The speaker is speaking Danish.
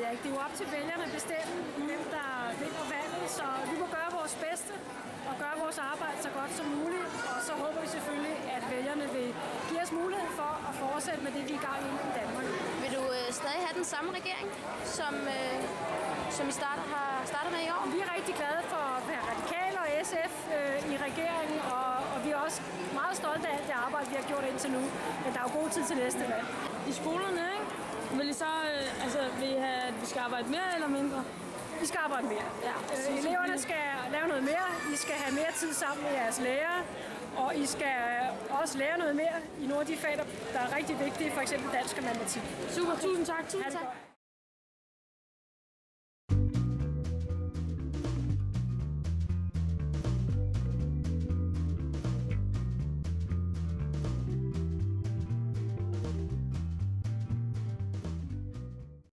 jeg ikke. Det er jo op til vælgerne at bestemme, hvem der vinder valget, så vi må gøre vores bedste og gøre vores arbejde så godt som muligt, og så håber vi selvfølgelig, at vælgerne vil give os mulighed for at fortsætte med det, vi er i gang i Danmark. Vil du stadig have den samme regering, som I har startet med i år? Vi er rigtig glade for at være Radikale og SF i regeringen, og vi er også meget stolte af alt det arbejde, vi har gjort indtil nu. Men der er jo god tid til næste valg. I skolerne, ikke? Vil I så, vil I have, at vi skal arbejde mere eller mindre? Vi skal arbejde mere. Ja. Eleverne skal lave noget mere. I skal have mere tid sammen med jeres lærere. Og I skal også lære noget mere i nogle af de fag, der er rigtig vigtige, f.eks. dansk og matematik. Super, tusind tak.